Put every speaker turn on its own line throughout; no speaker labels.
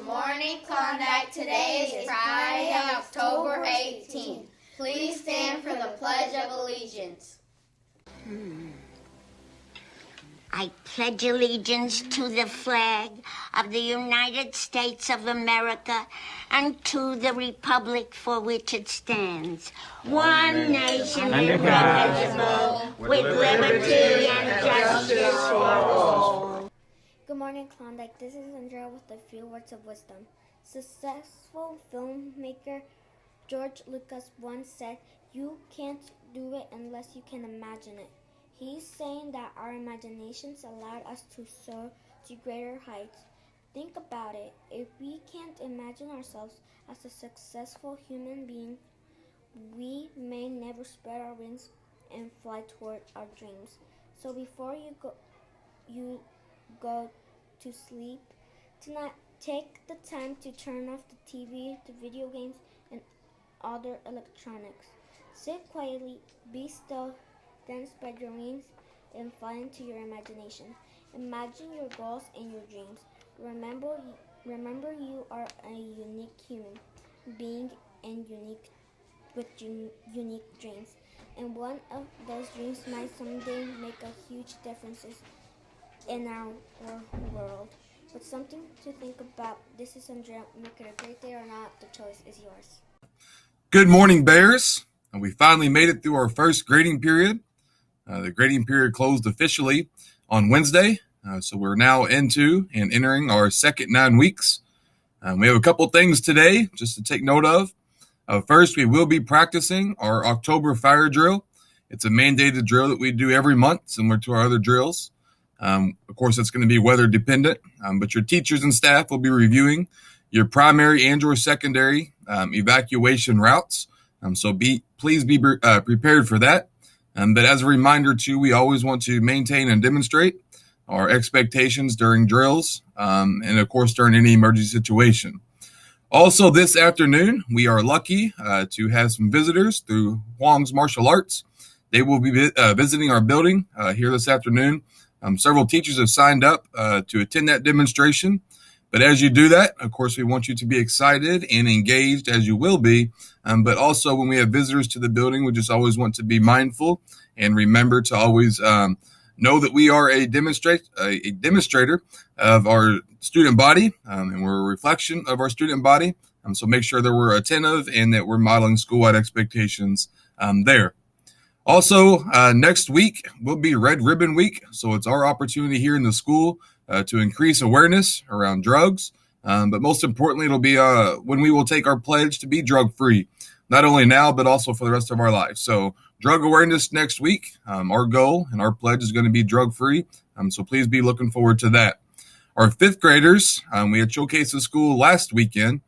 morning, Klondike. Today is Friday, October 18th. Please stand for the Pledge of Allegiance.
I pledge allegiance to the flag of the United States of America and to the republic for which it stands, one nation indivisible, with liberty and justice for all.
Good morning, Klondike. This is Andrea with a few words of wisdom. Successful filmmaker George Lucas once said, "You can't do it unless you can imagine it." He's saying that our imaginations allowed us to soar to greater heights. Think about it. If we can't imagine ourselves as a successful human being, we may never spread our wings and fly toward our dreams. So before you go to sleep tonight, take the time to turn off the TV, the video games, and other electronics. Sit quietly, be still, then spread your wings and fly into your imagination. Imagine your goals and your dreams. Remember you are a unique human being and with unique dreams. And one of those dreams might someday make a huge difference in our world. But something to think about. This is Andrea. Make it a great day or not, the choice is yours.
Good morning, Bears. And we finally made it through our first grading period. The grading period closed officially on Wednesday, so we're now into and entering our second 9 weeks. We have a couple things today just to take note of. First, we will be practicing our October fire drill. It's a mandated drill that we do every month, similar to our other drills. Of course, it's going to be weather dependent, but your teachers and staff will be reviewing your primary and your secondary evacuation routes. So please be prepared for that. But as a reminder, too, we always want to maintain and demonstrate our expectations during drills and, of course, during any emergency situation. Also, this afternoon, we are lucky to have some visitors through Huang's Martial Arts. They will be visiting our building here this afternoon. Several teachers have signed up to attend that demonstration. But as you do that, of course, we want you to be excited and engaged as you will be. But also when we have visitors to the building, we just always want to be mindful and remember to always know that we are a demonstrator of our student body, and we're a reflection of our student body. So make sure that we're attentive and that we're modeling school-wide expectations there. Also, next week will be Red Ribbon Week. So it's our opportunity here in the school to increase awareness around drugs. But most importantly, it'll be when we will take our pledge to be drug-free, not only now, but also for the rest of our lives. So drug awareness next week. Our goal and our pledge is going to be drug-free. So please be looking forward to that. Our fifth graders, we had Showcase of School last weekend.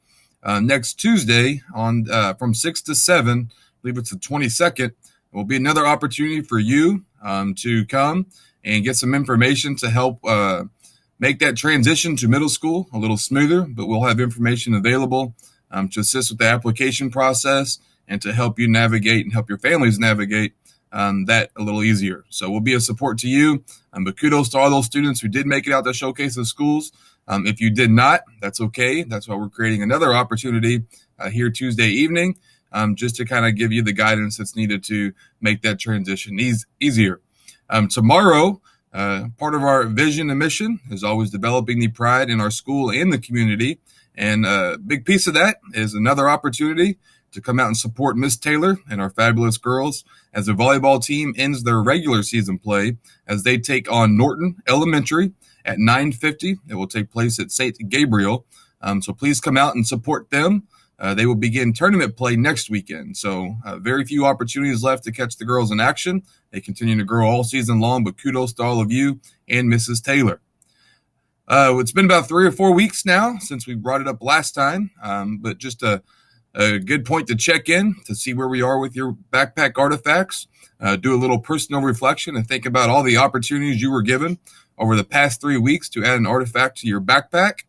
Next Tuesday from 6 to 7, I believe it's the 22nd, will be another opportunity for you to come and get some information to help make that transition to middle school a little smoother, but we'll have information available to assist with the application process and to help you navigate and help your families navigate that a little easier. So we'll be a support to you, but kudos to all those students who did make it out to Showcase of Schools. If you did not, that's okay. That's why we're creating another opportunity here Tuesday evening, just to kind of give you the guidance that's needed to make that transition easier. Tomorrow, part of our vision and mission is always developing the pride in our school and the community. And a big piece of that is another opportunity to come out and support Miss Taylor and our fabulous girls as the volleyball team ends their regular season play as they take on Norton Elementary at 9:50. It will take place at St. Gabriel. So please come out and support them. They will begin tournament play next weekend. So very few opportunities left to catch the girls in action. They continue to grow all season long, but kudos to all of you and Mrs. Taylor. It's been about 3 or 4 weeks now since we brought it up last time, but just a good point to check in to see where we are with your backpack artifacts, do a little personal reflection and think about all the opportunities you were given over the past 3 weeks to add an artifact to your backpack.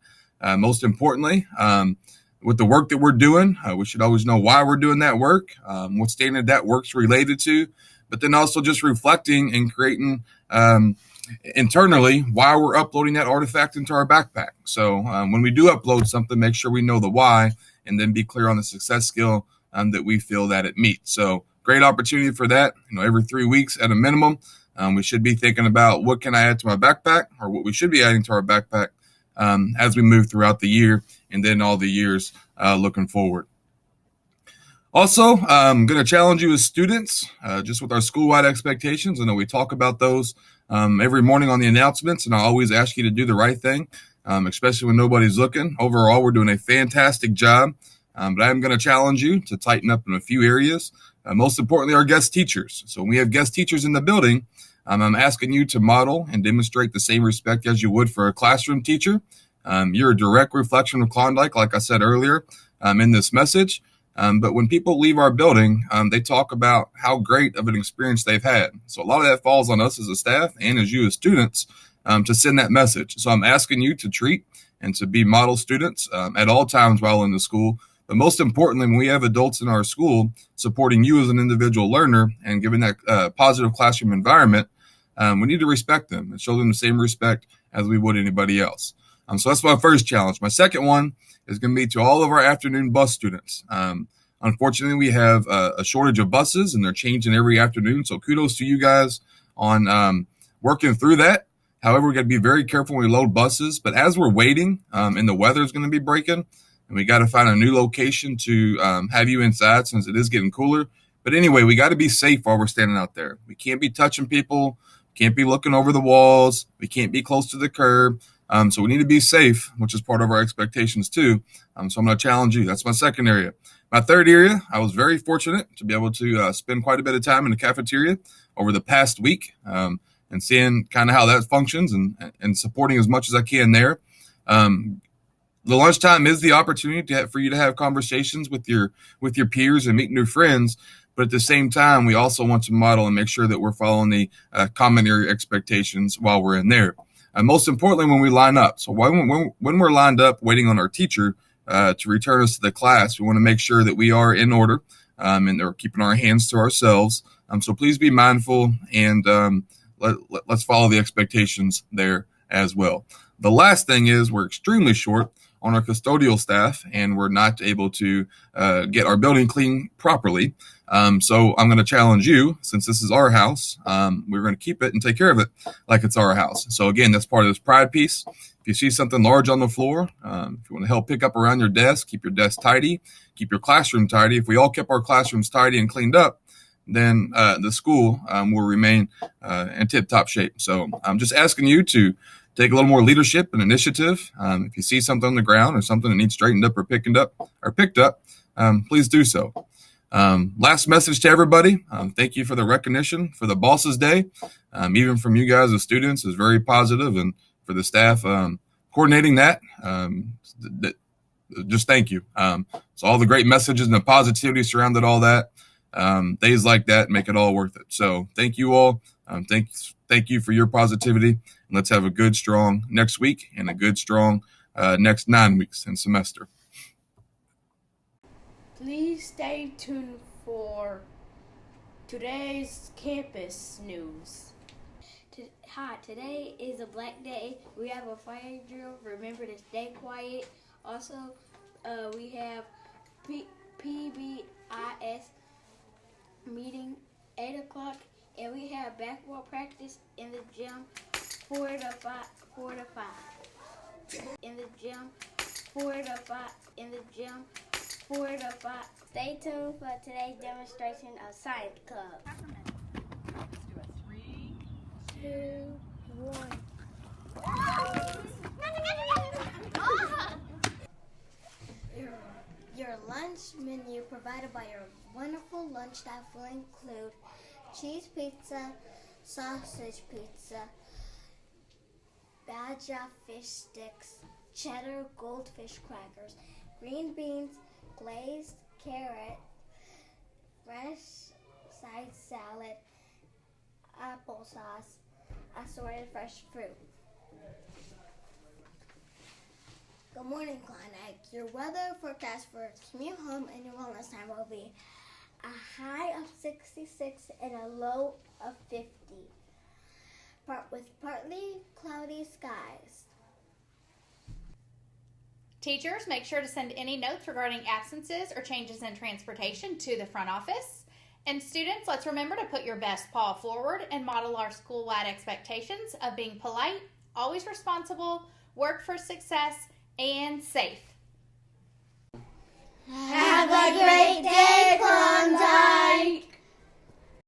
Most importantly, with the work that we're doing, we should always know why we're doing that work, what standard that work's related to, but then also just reflecting and creating internally why we're uploading that artifact into our backpack. So when we do upload something, make sure we know the why and then be clear on the success skill that we feel that it meets. So great opportunity for that. Every 3 weeks at a minimum, we should be thinking about what can I add to my backpack, or what we should be adding to our backpack as we move throughout the year and then all the years looking forward. Also, I'm going to challenge you as students, just with our school-wide expectations. I know we talk about those every morning on the announcements, and I always ask you to do the right thing, especially when nobody's looking. Overall, we're doing a fantastic job, but I'm going to challenge you to tighten up in a few areas. Most importantly, our guest teachers. So when we have guest teachers in the building, I'm asking you to model and demonstrate the same respect as you would for a classroom teacher. You're a direct reflection of Klondike, like I said earlier in this message. But when people leave our building, they talk about how great of an experience they've had. So a lot of that falls on us as a staff and as you as students to send that message. So I'm asking you to treat and to be model students at all times while in the school. But most importantly, when we have adults in our school supporting you as an individual learner and giving that positive classroom environment, we need to respect them and show them the same respect as we would anybody else. So that's my first challenge. My second one is going to be to all of our afternoon bus students. Unfortunately, we have a shortage of buses, and they're changing every afternoon. So kudos to you guys on working through that. However, we're going to be very careful when we load buses. But as we're waiting, and the weather is going to be breaking, and we got to find a new location to have you inside since it is getting cooler. But anyway, we got to be safe while we're standing out there. We can't be touching people, can't be looking over the walls, we can't be close to the curb. So we need to be safe, which is part of our expectations too. So I'm going to challenge you. That's my second area. My third area, I was very fortunate to be able to spend quite a bit of time in the cafeteria over the past week and seeing kind of how that functions and supporting as much as I can there. The lunchtime is the opportunity for you to have conversations with your peers and meet new friends. But at the same time, we also want to model and make sure that we're following the common area expectations while we're in there. And most importantly, when we line up. So when we're lined up waiting on our teacher to return us to the class, we want to make sure that we are in order and they're keeping our hands to ourselves. So please be mindful and let's follow the expectations there as well. The last thing is we're extremely short on our custodial staff, and we're not able to get our building clean properly. So I'm going to challenge you, since this is our house, we're going to keep it and take care of it like it's our house. So again, that's part of this pride piece. If you see something large on the floor, if you want to help pick up around your desk, keep your desk tidy, keep your classroom tidy. If we all kept our classrooms tidy and cleaned up, then the school will remain in tip-top shape. So I'm just asking you to take a little more leadership and initiative. If you see something on the ground or something that needs straightened up or picked up, please do so. Last message to everybody. Thank you for the recognition for the Bosses Day. Even from you guys as students is very positive, and for the staff coordinating that, just thank you. So all the great messages and the positivity surrounded all that. Days like that make it all worth it. So thank you all. Thank you for your positivity. And let's have a good, strong next week and a good, strong next 9 weeks and semester.
Please stay tuned for today's campus news.
Hi, today is a Black Day. We have a fire drill. Remember to stay quiet. Also, we have PBIS meeting 8 o'clock, and we have basketball practice in the gym 4 to 5. In the gym 4 to 5. In the gym 4 to 5.
Stay tuned for today's demonstration of Science Club.
Let's do a 3,
2, 1. Your lunch menu provided by your wonderful lunch staff will include cheese pizza, sausage pizza, Baja fish sticks, cheddar goldfish crackers, green beans, glazed carrot, fresh side salad, applesauce, assorted fresh fruit. Good morning, Klondike. Your weather forecast for commute home and your wellness time will be a high of 66 and a low of 50. with partly cloudy skies.
Teachers, make sure to send any notes regarding absences or changes in transportation to the front office. And students, let's remember to put your best paw forward and model our school-wide expectations of being polite, always responsible, work for success, and safe.